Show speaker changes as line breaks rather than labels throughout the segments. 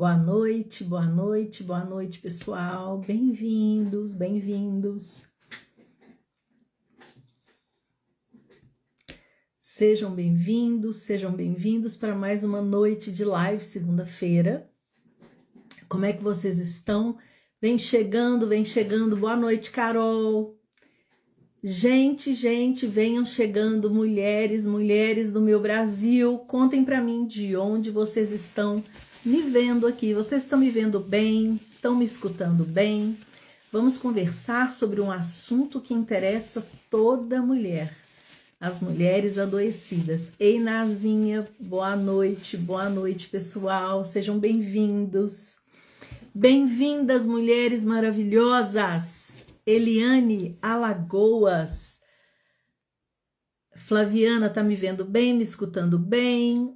Boa noite, boa noite, boa noite, pessoal. Bem-vindos, bem-vindos. Sejam bem-vindos para mais uma noite de live, segunda-feira. Como é que vocês estão? Vem chegando. Boa noite, Carol. Gente, venham chegando, mulheres do meu Brasil. Contem para mim de onde vocês estão me vendo aqui. Vocês estão me vendo bem? Estão me escutando bem? Vamos conversar sobre um assunto que interessa toda mulher. As mulheres adoecidas. Ei, Nazinha, boa noite, pessoal. Sejam bem-vindos. Bem-vindas, mulheres maravilhosas. Eliane, Alagoas. Flaviana, tá me vendo bem, me escutando bem?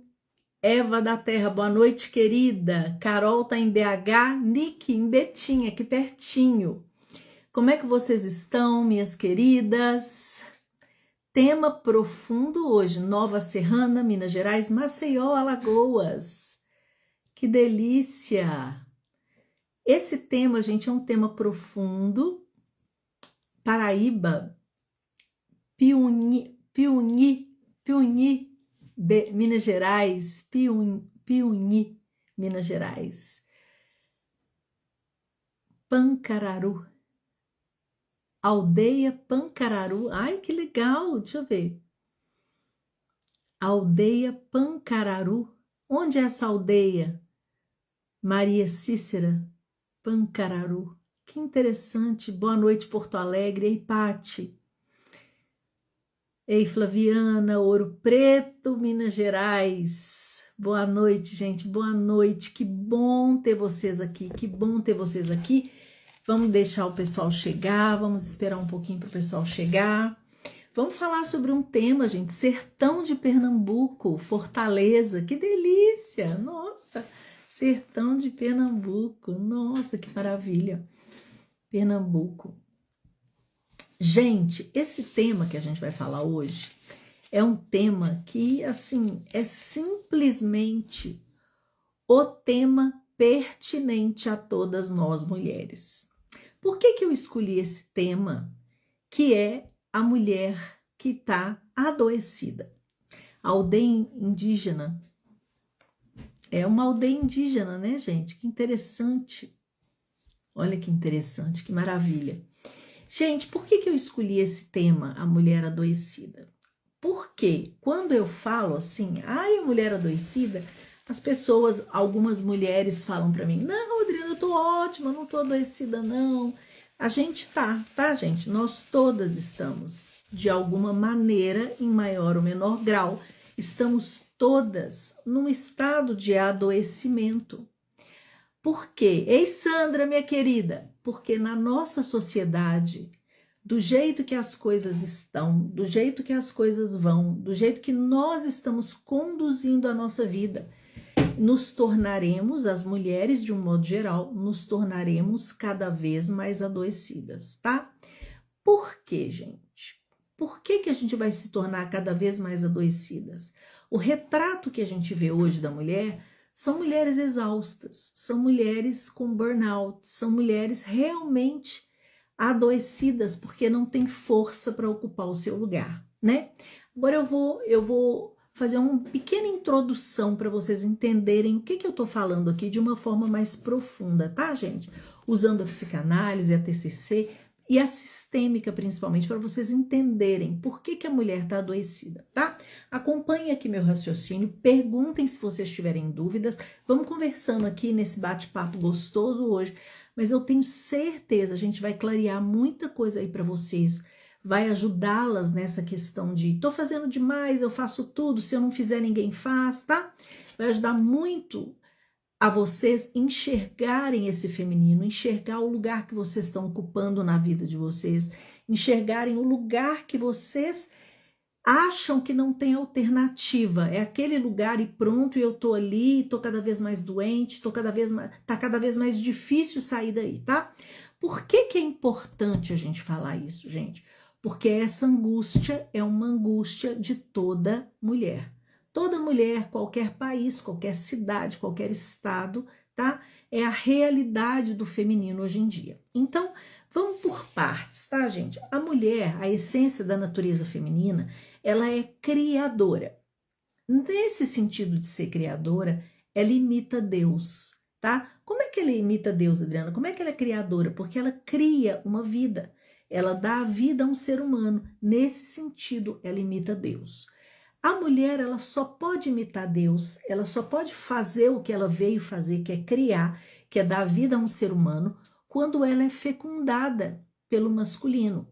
Eva da Terra, boa noite, querida. Carol tá em BH, Nick em Betim, aqui pertinho. Como é que vocês estão, minhas queridas? Tema profundo hoje, Nova Serrana, Minas Gerais, Maceió, Alagoas. Que delícia! Esse tema, gente, é um tema profundo. Paraíba, Piuni, Minas Gerais, Piuni, Minas Gerais. Pancararu, aldeia Pancararu, ai que legal, deixa eu ver. Aldeia Pancararu, onde é essa aldeia? Maria Cícera, Pancararu, que interessante, boa noite Porto Alegre, ei Pati. Ei Flaviana, Ouro Preto, Minas Gerais. Boa noite, gente, boa noite. Que bom ter vocês aqui, Vamos deixar o pessoal chegar, vamos esperar um pouquinho para o pessoal chegar. Vamos falar sobre um tema, gente, sertão de Pernambuco, Fortaleza, que delícia! Nossa, sertão de Pernambuco, nossa, que maravilha! Pernambuco. Gente, esse tema que a gente vai falar hoje é um tema que, assim, é simplesmente o tema pertinente a todas nós mulheres. Por que eu escolhi esse tema, que é a mulher que está adoecida? A aldeia indígena é uma aldeia indígena, né, gente? Que interessante. Olha que interessante, que maravilha. Gente, por que eu escolhi esse tema, a mulher adoecida? Porque quando eu falo assim, ai, a mulher adoecida, as pessoas, algumas mulheres falam para mim, não, Adriana, eu tô ótima, não tô adoecida não. A gente tá, gente? Nós todas estamos, de alguma maneira, em maior ou menor grau, estamos todas num estado de adoecimento. Por quê? Ei, Sandra, minha querida, porque na nossa sociedade, do jeito que as coisas estão, do jeito que as coisas vão, do jeito que nós estamos conduzindo a nossa vida, nos tornaremos, as mulheres de um modo geral, nos tornaremos cada vez mais adoecidas, tá? Por quê, gente? Por que a gente vai se tornar cada vez mais adoecidas? O retrato que a gente vê hoje da mulher são mulheres exaustas, são mulheres com burnout, são mulheres realmente adoecidas porque não tem força para ocupar o seu lugar, né? Agora eu vou fazer uma pequena introdução para vocês entenderem o que eu tô falando aqui de uma forma mais profunda, tá, gente? Usando a psicanálise, a TCC e a sistêmica principalmente, para vocês entenderem por que a mulher está adoecida, tá? Acompanhem aqui meu raciocínio, perguntem se vocês tiverem dúvidas, vamos conversando aqui nesse bate-papo gostoso hoje, mas eu tenho certeza, a gente vai clarear muita coisa aí para vocês, vai ajudá-las nessa questão de tô fazendo demais, eu faço tudo, se eu não fizer ninguém faz, tá? Vai ajudar muito a vocês enxergarem esse feminino, enxergar o lugar que vocês estão ocupando na vida de vocês, enxergarem o lugar que vocês acham que não tem alternativa, é aquele lugar e pronto, e eu tô ali, tô cada vez mais doente, tá cada vez mais difícil sair daí, tá? Por que é importante a gente falar isso, gente? Porque essa angústia é uma angústia de toda mulher. Toda mulher, qualquer país, qualquer cidade, qualquer estado, tá? É a realidade do feminino hoje em dia. Então, vamos por partes, tá, gente? A mulher, a essência da natureza feminina, ela é criadora. Nesse sentido de ser criadora, ela imita Deus, tá? Como é que ela imita Deus, Adriana? Como é que ela é criadora? Porque ela cria uma vida. Ela dá a vida a um ser humano. Nesse sentido, ela imita Deus. A mulher, ela só pode imitar Deus, ela só pode fazer o que ela veio fazer, que é criar, que é dar vida a um ser humano, quando ela é fecundada pelo masculino.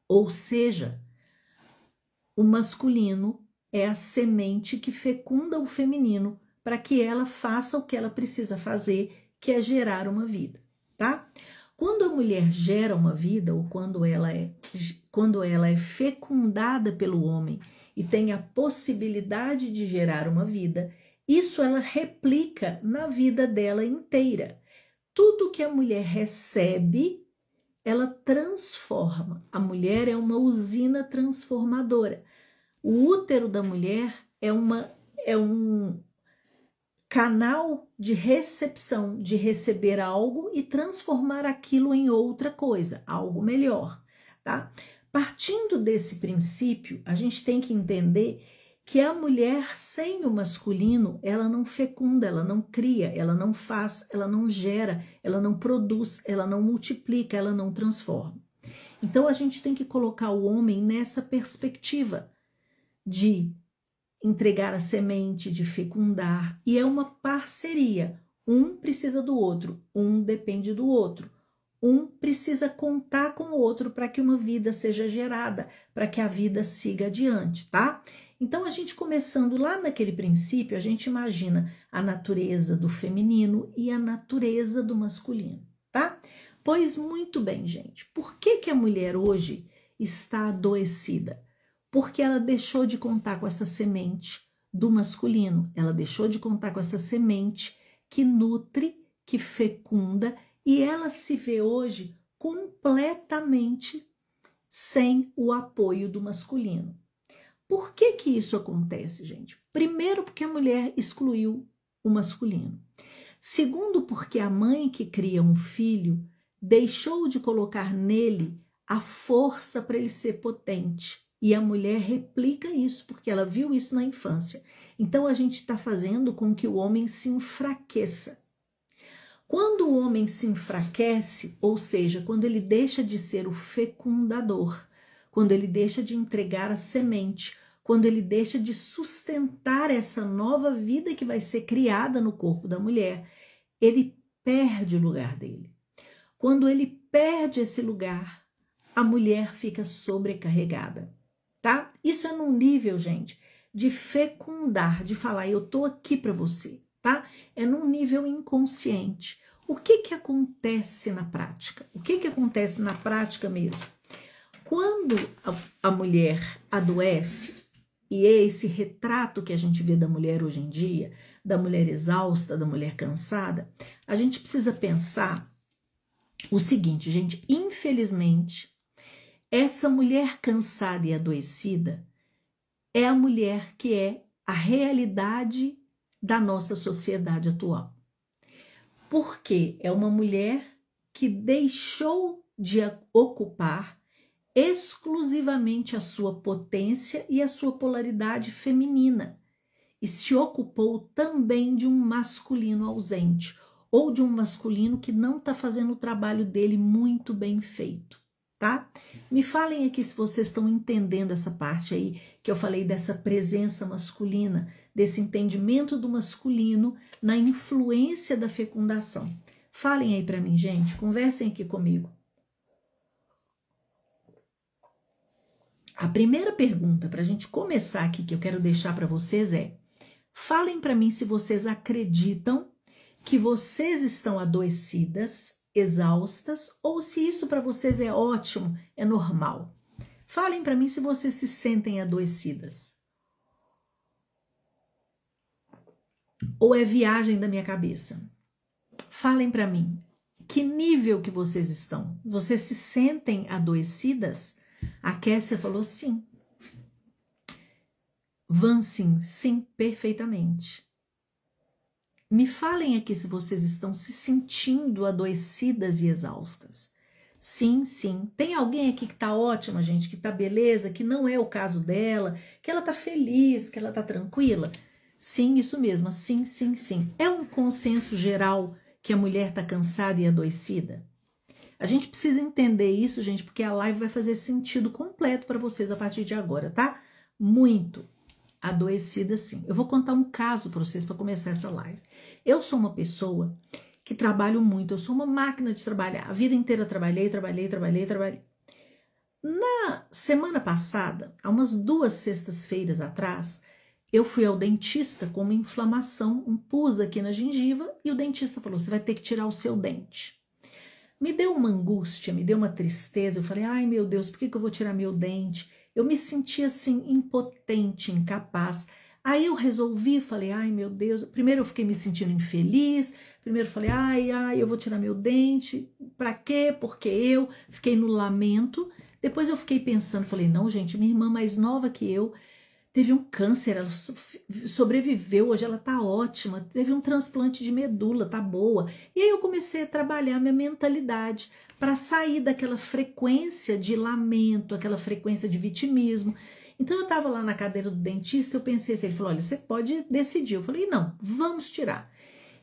Ou seja, o masculino é a semente que fecunda o feminino para que ela faça o que ela precisa fazer, que é gerar uma vida, tá? Quando a mulher gera uma vida, ou quando ela é fecundada pelo homem e tem a possibilidade de gerar uma vida, isso ela replica na vida dela inteira. Tudo que a mulher recebe, ela transforma. A mulher é uma usina transformadora. O útero da mulher é um canal de recepção, de receber algo e transformar aquilo em outra coisa, algo melhor, tá? Partindo desse princípio, a gente tem que entender que a mulher sem o masculino, ela não fecunda, ela não cria, ela não faz, ela não gera, ela não produz, ela não multiplica, ela não transforma. Então a gente tem que colocar o homem nessa perspectiva de entregar a semente, de fecundar, e é uma parceria. Um precisa do outro, um depende do outro. Um precisa contar com o outro para que uma vida seja gerada, para que a vida siga adiante, tá? Então, a gente começando lá naquele princípio, a gente imagina a natureza do feminino e a natureza do masculino, tá? Pois muito bem, gente. Por que a mulher hoje está adoecida? Porque ela deixou de contar com essa semente do masculino, ela deixou de contar com essa semente que nutre, que fecunda, e ela se vê hoje completamente sem o apoio do masculino. Por que isso acontece, gente? Primeiro, porque a mulher excluiu o masculino. Segundo, porque a mãe que cria um filho deixou de colocar nele a força para ele ser potente. E a mulher replica isso, porque ela viu isso na infância. Então, a gente está fazendo com que o homem se enfraqueça. Quando o homem se enfraquece, ou seja, quando ele deixa de ser o fecundador, quando ele deixa de entregar a semente, quando ele deixa de sustentar essa nova vida que vai ser criada no corpo da mulher, ele perde o lugar dele. Quando ele perde esse lugar, a mulher fica sobrecarregada, tá? Isso é num nível, gente, de fecundar, de falar, eu tô aqui para você, tá? É num nível inconsciente. O que acontece na prática? O que acontece na prática mesmo? Quando a mulher adoece, e é esse retrato que a gente vê da mulher hoje em dia, da mulher exausta, da mulher cansada, a gente precisa pensar o seguinte, gente, infelizmente, essa mulher cansada e adoecida é a mulher que é a realidade da nossa sociedade atual. Porque é uma mulher que deixou de ocupar exclusivamente a sua potência e a sua polaridade feminina e se ocupou também de um masculino ausente ou de um masculino que não está fazendo o trabalho dele muito bem feito, tá? Me falem aqui se vocês estão entendendo essa parte aí que eu falei dessa presença masculina, desse entendimento do masculino na influência da fecundação. Falem aí para mim, gente, conversem aqui comigo. A primeira pergunta para a gente começar aqui que eu quero deixar para vocês é: falem para mim se vocês acreditam que vocês estão adoecidas, exaustas, ou se isso para vocês é ótimo, é normal. Falem para mim se vocês se sentem adoecidas. Ou é viagem da minha cabeça? Falem para mim, que nível que vocês estão? Vocês se sentem adoecidas? A Kessia falou sim. Van sim, sim, perfeitamente. Me falem aqui se vocês estão se sentindo adoecidas e exaustas. Sim, sim. Tem alguém aqui que tá ótima, gente, que tá beleza, que não é o caso dela, que ela tá feliz, que ela tá tranquila? Sim, isso mesmo. Sim, sim, sim. É um consenso geral que a mulher tá cansada e adoecida? A gente precisa entender isso, gente, porque a live vai fazer sentido completo para vocês a partir de agora, tá? Muito adoecida, sim. Eu vou contar um caso para vocês para começar essa live. Eu sou uma pessoa que trabalho muito, eu sou uma máquina de trabalhar. A vida inteira trabalhei. Na semana passada, há umas 2 sextas-feiras atrás, eu fui ao dentista com uma inflamação, um pus aqui na gengiva, e o dentista falou: você vai ter que tirar o seu dente. Me deu uma angústia, me deu uma tristeza. Eu falei: ai meu Deus, por que eu vou tirar meu dente? Eu me senti assim, impotente, incapaz. Aí eu resolvi, falei: ai meu Deus. Primeiro eu fiquei me sentindo infeliz. Primeiro eu falei: ai, eu vou tirar meu dente. Pra quê? Porque eu fiquei no lamento. Depois eu fiquei pensando, falei: não, gente, minha irmã mais nova que eu teve um câncer, ela sobreviveu, hoje ela tá ótima, teve um transplante de medula, tá boa. E aí eu comecei a trabalhar minha mentalidade para sair daquela frequência de lamento, aquela frequência de vitimismo. Então eu tava lá na cadeira do dentista, eu pensei assim, ele falou: olha, você pode decidir. Eu falei: não, vamos tirar.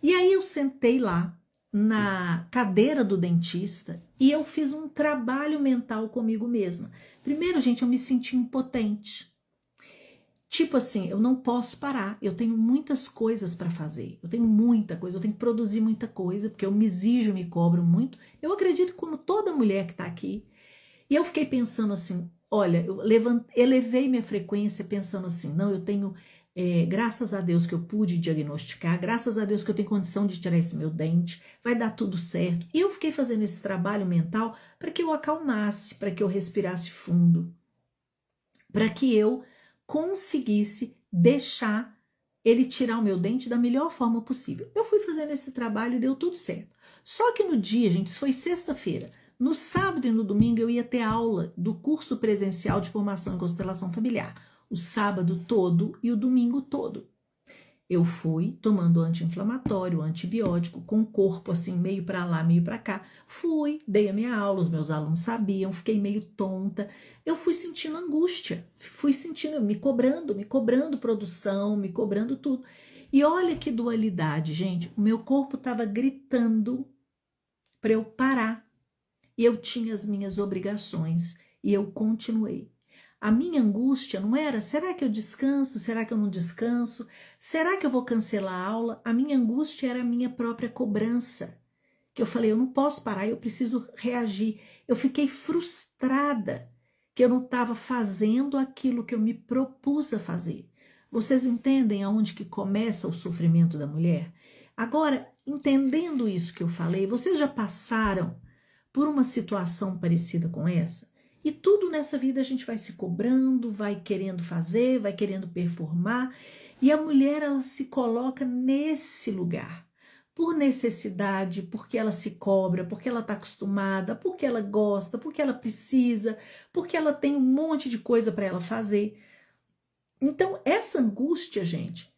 E aí eu sentei lá na cadeira do dentista e eu fiz um trabalho mental comigo mesma. Primeiro, gente, eu me senti impotente. Tipo assim, eu não posso parar, eu tenho muitas coisas para fazer, eu tenho muita coisa, eu tenho que produzir muita coisa, porque eu me exijo, me cobro muito. Eu acredito como toda mulher que tá aqui. E eu fiquei pensando assim, olha, eu elevei minha frequência pensando assim, não, eu tenho, graças a Deus que eu pude diagnosticar, graças a Deus que eu tenho condição de tirar esse meu dente, vai dar tudo certo. E eu fiquei fazendo esse trabalho mental para que eu acalmasse, para que eu respirasse fundo, para que eu conseguisse deixar ele tirar o meu dente da melhor forma possível. Eu fui fazendo esse trabalho e deu tudo certo. Só que no dia, gente, isso foi sexta-feira. No sábado e no domingo eu ia ter aula do curso presencial de formação em constelação familiar. O sábado todo e o domingo todo. Eu fui tomando anti-inflamatório, antibiótico, com o corpo assim, meio para lá, meio para cá. Fui, dei a minha aula, os meus alunos sabiam, fiquei meio tonta. Eu fui sentindo angústia, fui sentindo, me cobrando produção, me cobrando tudo. E olha que dualidade, gente. O meu corpo estava gritando para eu parar. E eu tinha as minhas obrigações. E eu continuei. A minha angústia não era, será que eu descanso? Será que eu não descanso? Será que eu vou cancelar a aula? A minha angústia era a minha própria cobrança. Que eu falei, eu não posso parar, eu preciso reagir. Eu fiquei frustrada que eu não estava fazendo aquilo que eu me propus a fazer. Vocês entendem aonde que começa o sofrimento da mulher? Agora, entendendo isso que eu falei, vocês já passaram por uma situação parecida com essa? E tudo nessa vida a gente vai se cobrando, vai querendo fazer, vai querendo performar. E a mulher, ela se coloca nesse lugar. Por necessidade, porque ela se cobra, porque ela está acostumada, porque ela gosta, porque ela precisa, porque ela tem um monte de coisa para ela fazer. Então, essa angústia, gente,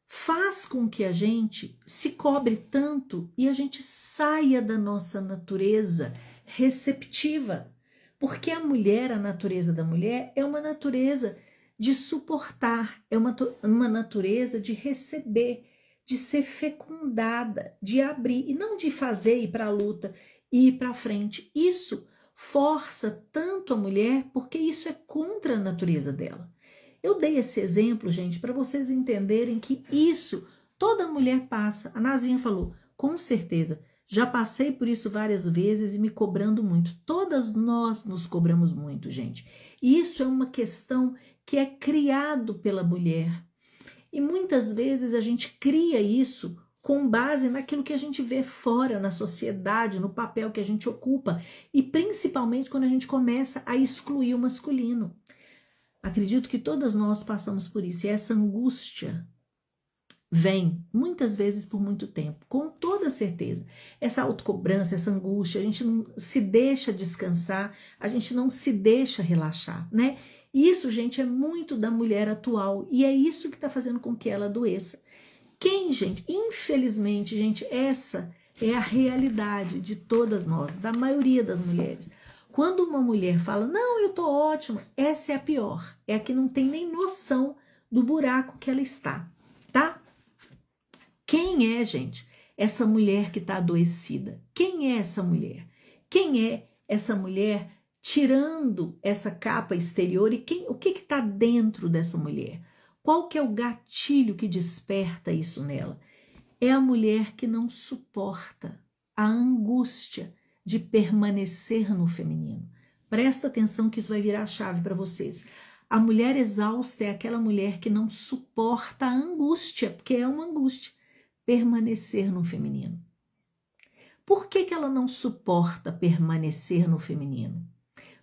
faz com que a gente se cobre tanto e a gente saia da nossa natureza receptiva. Porque a mulher, a natureza da mulher, é uma natureza de suportar, é uma natureza de receber, de ser fecundada, de abrir, e não de fazer, ir para a luta, ir para frente. Isso força tanto a mulher, porque isso é contra a natureza dela. Eu dei esse exemplo, gente, para vocês entenderem que isso toda mulher passa. A Nazinha falou, com certeza, já passei por isso várias vezes e me cobrando muito. Todas nós nos cobramos muito, gente. E isso é uma questão que é criado pela mulher. E muitas vezes a gente cria isso com base naquilo que a gente vê fora, na sociedade, no papel que a gente ocupa. E principalmente quando a gente começa a excluir o masculino. Acredito que todas nós passamos por isso. E essa angústia vem muitas vezes por muito tempo, com toda certeza. Essa autocobrança, essa angústia, a gente não se deixa descansar, a gente não se deixa relaxar, né? Isso, gente, é muito da mulher atual e é isso que está fazendo com que ela adoeça. Quem, gente? Infelizmente, gente, essa é a realidade de todas nós, da maioria das mulheres. Quando uma mulher fala, não, eu tô ótima, essa é a pior. É a que não tem nem noção do buraco que ela está, tá? Quem é, gente, essa mulher que está adoecida? Quem é essa mulher? Quem é essa mulher tirando essa capa exterior e o que está dentro dessa mulher? Qual que é o gatilho que desperta isso nela? É a mulher que não suporta a angústia de permanecer no feminino. Presta atenção que isso vai virar a chave para vocês. A mulher exausta é aquela mulher que não suporta a angústia, porque é uma angústia, permanecer no feminino. Por que ela não suporta permanecer no feminino?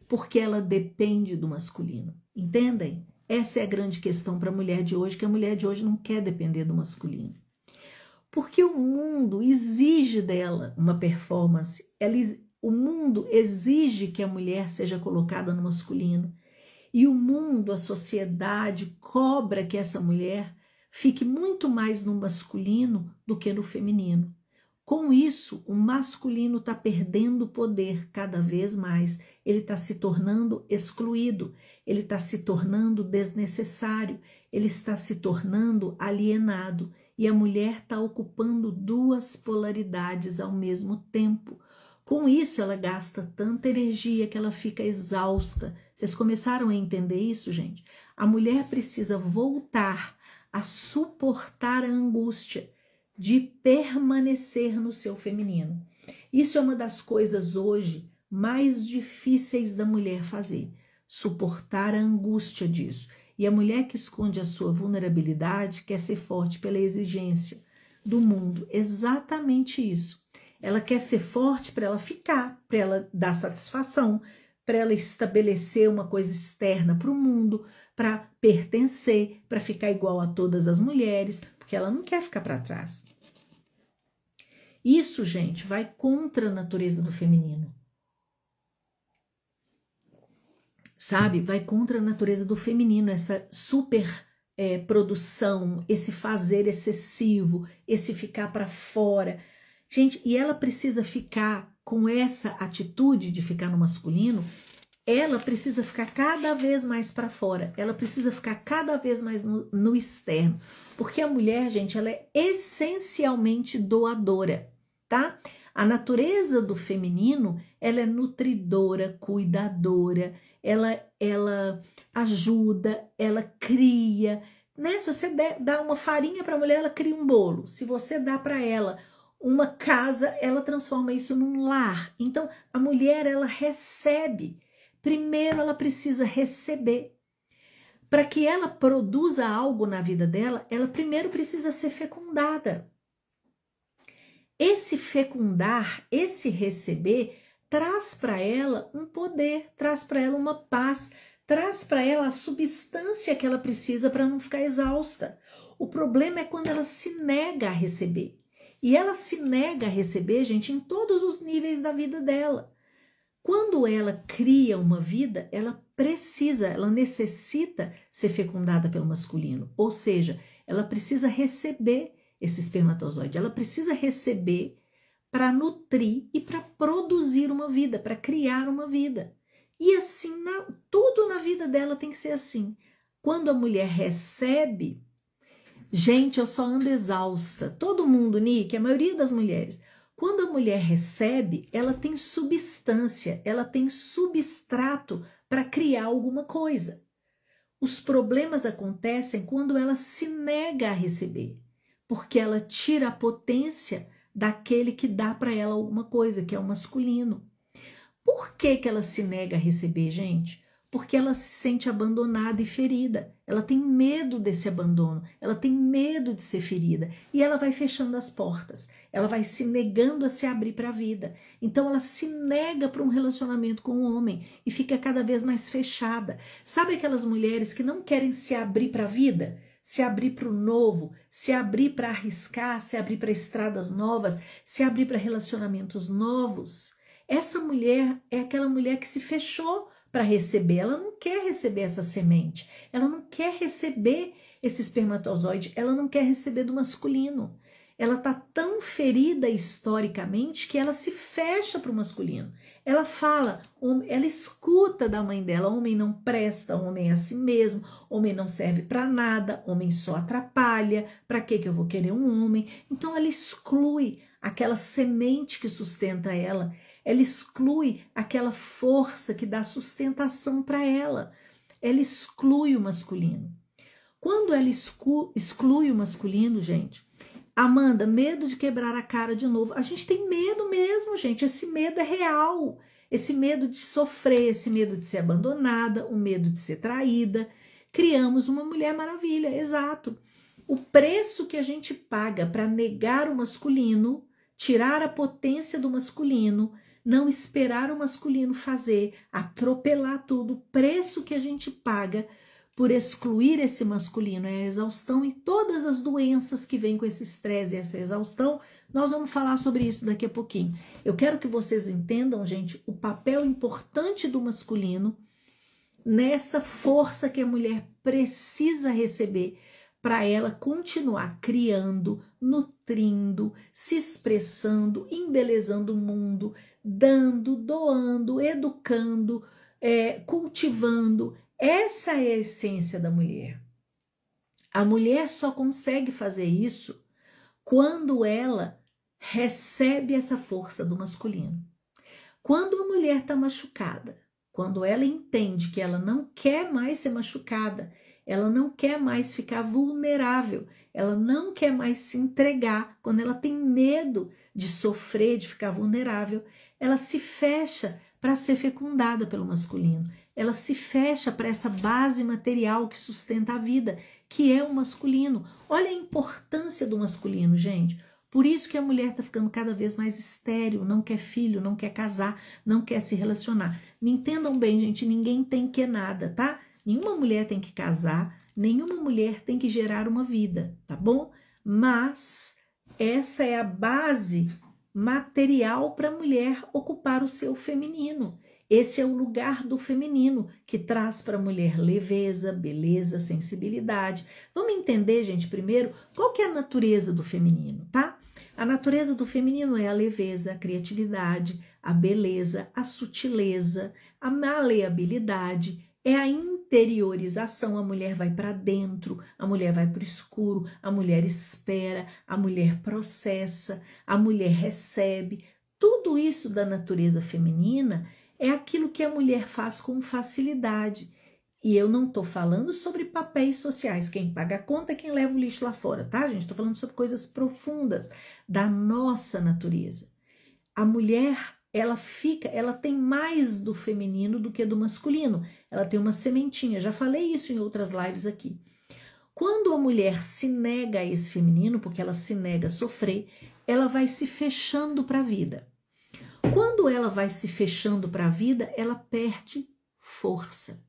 Porque ela depende do masculino. Entendem? Essa é a grande questão para a mulher de hoje, que a mulher de hoje não quer depender do masculino. Porque o mundo exige dela uma performance, o mundo exige que a mulher seja colocada no masculino. E o mundo, a sociedade, cobra que essa mulher fique muito mais no masculino do que no feminino. Com isso, o masculino está perdendo poder cada vez mais, ele está se tornando excluído, ele está se tornando desnecessário, ele está se tornando alienado e a mulher está ocupando duas polaridades ao mesmo tempo. Com isso, ela gasta tanta energia que ela fica exausta. Vocês começaram a entender isso, gente? A mulher precisa voltar a suportar a angústia de permanecer no seu feminino. Isso é uma das coisas hoje mais difíceis da mulher fazer, suportar a angústia disso. E a mulher que esconde a sua vulnerabilidade quer ser forte pela exigência do mundo. Exatamente isso. Ela quer ser forte para ela ficar, para ela dar satisfação, para ela estabelecer uma coisa externa para o mundo, para pertencer, para ficar igual a todas as mulheres, porque ela não quer ficar para trás. Isso, gente, vai contra a natureza do feminino. Sabe? Vai contra a natureza do feminino, essa super produção, esse fazer excessivo, esse ficar para fora. Gente, e ela precisa ficar com essa atitude de ficar no masculino, ela precisa ficar cada vez mais para fora, ela precisa ficar cada vez mais no externo, porque a mulher, gente, ela é essencialmente doadora, tá? A natureza do feminino, ela é nutridora, cuidadora, ela ajuda, ela cria, né? Se você dá uma farinha para a mulher, ela cria um bolo. Se você dá para ela uma casa, ela transforma isso num lar. Então, a mulher, ela recebe. Primeiro, ela precisa receber. Para que ela produza algo na vida dela, ela primeiro precisa ser fecundada. Esse fecundar, esse receber, traz para ela um poder, traz para ela uma paz, traz para ela a substância que ela precisa para não ficar exausta. O problema é quando ela se nega a receber. E ela se nega a receber, gente, em todos os níveis da vida dela. Quando ela cria uma vida, ela necessita ser fecundada pelo masculino. Ou seja, ela precisa receber esse espermatozoide. Ela precisa receber para nutrir e para produzir uma vida, para criar uma vida. E assim, tudo na vida dela tem que ser assim. Quando a mulher recebe, gente, eu só ando exausta. Todo mundo, Nick, a maioria das mulheres. Quando a mulher recebe, ela tem substância, ela tem substrato para criar alguma coisa. Os problemas acontecem quando ela se nega a receber, porque ela tira a potência daquele que dá para ela alguma coisa, que é o masculino. Por que ela se nega a receber, gente? Porque ela se sente abandonada e ferida. Ela tem medo desse abandono, ela tem medo de ser ferida e ela vai fechando as portas, ela vai se negando a se abrir para a vida. Então ela se nega para um relacionamento com o homem e fica cada vez mais fechada. Sabe aquelas mulheres que não querem se abrir para a vida? Se abrir para o novo, se abrir para arriscar, se abrir para estradas novas, se abrir para relacionamentos novos? Essa mulher é aquela mulher que se fechou para receber, ela não quer receber essa semente, ela não quer receber esse espermatozoide, ela não quer receber do masculino. Ela está tão ferida historicamente que ela se fecha para o masculino. Ela fala, ela escuta da mãe dela, homem não presta, homem é assim mesmo, homem não serve para nada, homem só atrapalha, para que eu vou querer um homem? Então ela exclui aquela semente que sustenta ela, ela exclui aquela força que dá sustentação para ela, ela exclui o masculino. Quando ela exclui o masculino, gente, Amanda, medo de quebrar a cara de novo. A gente tem medo mesmo, gente. Esse medo é real. Esse medo de sofrer, esse medo de ser abandonada, o medo de ser traída. Criamos uma Mulher Maravilha, exato. O preço que a gente paga para negar o masculino, tirar a potência do masculino, não esperar o masculino fazer, atropelar tudo, o preço que a gente paga por excluir esse masculino é a exaustão e todas as doenças que vêm com esse estresse e essa exaustão, nós vamos falar sobre isso daqui a pouquinho. Eu quero que vocês entendam, gente, o papel importante do masculino nessa força que a mulher precisa receber para ela continuar criando, nutrindo, se expressando, embelezando o mundo, dando, doando, educando, cultivando. Essa é a essência da mulher. A mulher só consegue fazer isso quando ela recebe essa força do masculino. Quando a mulher está machucada, quando ela entende que ela não quer mais ser machucada, ela não quer mais ficar vulnerável, ela não quer mais se entregar, quando ela tem medo de sofrer, de ficar vulnerável, ela se fecha para ser fecundada pelo masculino. Ela se fecha para essa base material que sustenta a vida, que é o masculino. Olha a importância do masculino, gente. Por isso que a mulher está ficando cada vez mais estéril, não quer filho, não quer casar, não quer se relacionar. Me entendam bem, gente, ninguém tem que nada, tá? Nenhuma mulher tem que casar, nenhuma mulher tem que gerar uma vida, tá bom? Mas essa é a base material para a mulher ocupar o seu feminino. Esse é o lugar do feminino, que traz para a mulher leveza, beleza, sensibilidade. Vamos entender, gente, primeiro, qual que é a natureza do feminino, tá? A natureza do feminino é a leveza, a criatividade, a beleza, a sutileza, a maleabilidade, é a interiorização. A mulher vai para dentro, a mulher vai para o escuro, a mulher espera, a mulher processa, a mulher recebe. Tudo isso da natureza feminina é aquilo que a mulher faz com facilidade. E eu não estou falando sobre papéis sociais, quem paga a conta é quem leva o lixo lá fora, tá, gente? Estou falando sobre coisas profundas da nossa natureza. A mulher, ela tem mais do feminino do que do masculino. Ela tem uma sementinha, já falei isso em outras lives aqui. Quando a mulher se nega a esse feminino, porque ela se nega a sofrer, ela vai se fechando para a vida. Quando ela vai se fechando para a vida, ela perde força.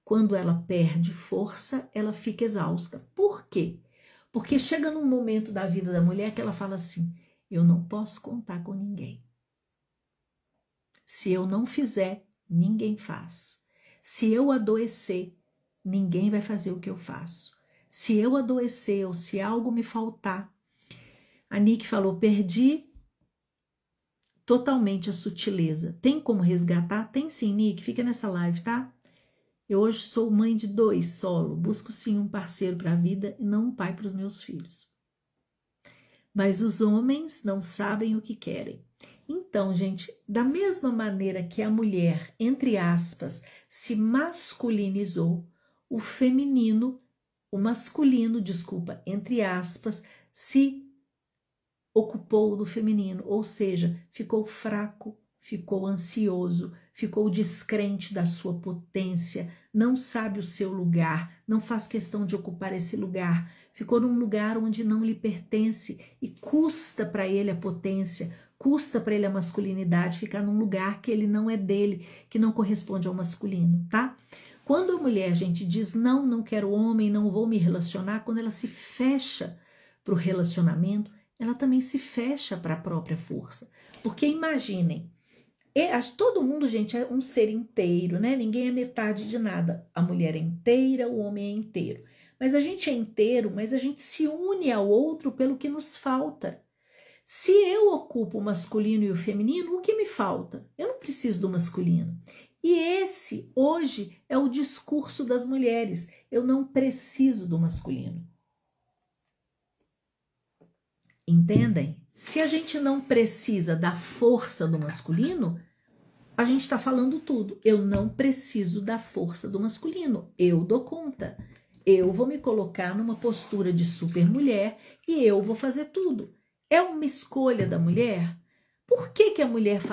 Quando ela perde força, ela fica exausta. Por quê? Porque chega num momento da vida da mulher que ela fala assim: eu não posso contar com ninguém. Se eu não fizer, ninguém faz. Se eu adoecer, ninguém vai fazer o que eu faço. Se eu adoecer ou se algo me faltar, a Nick falou, perdi totalmente a sutileza. Tem como resgatar? Tem sim, Nick, fica nessa live, tá? Eu hoje sou mãe de 2 solo, busco sim um parceiro para a vida e não um pai para os meus filhos. Mas os homens não sabem o que querem. Então, gente, da mesma maneira que a mulher, entre aspas, se masculinizou, o masculino, entre aspas, se ocupou do feminino, ou seja, ficou fraco, ficou ansioso, ficou descrente da sua potência, não sabe o seu lugar, não faz questão de ocupar esse lugar, ficou num lugar onde não lhe pertence e custa para ele a potência, custa para ele a masculinidade, ficar num lugar que ele não é dele, que não corresponde ao masculino, tá? Quando a mulher, gente, diz não quero homem, não vou me relacionar, quando ela se fecha para o relacionamento, ela também se fecha para a própria força. Porque imaginem, Todo mundo, gente, é um ser inteiro, né? Ninguém é metade de nada. A mulher é inteira, o homem é inteiro. Mas a gente é inteiro, mas a gente se une ao outro pelo que nos falta. Se eu ocupo o masculino e o feminino, o que me falta? Eu não preciso do masculino. E esse, hoje, é o discurso das mulheres. Eu não preciso do masculino. Entendem? Se a gente não precisa da força do masculino, a gente está falando tudo. Eu não preciso da força do masculino. Eu dou conta. Eu vou me colocar numa postura de super mulher e eu vou fazer tudo. É uma escolha da mulher? Por que a mulher faz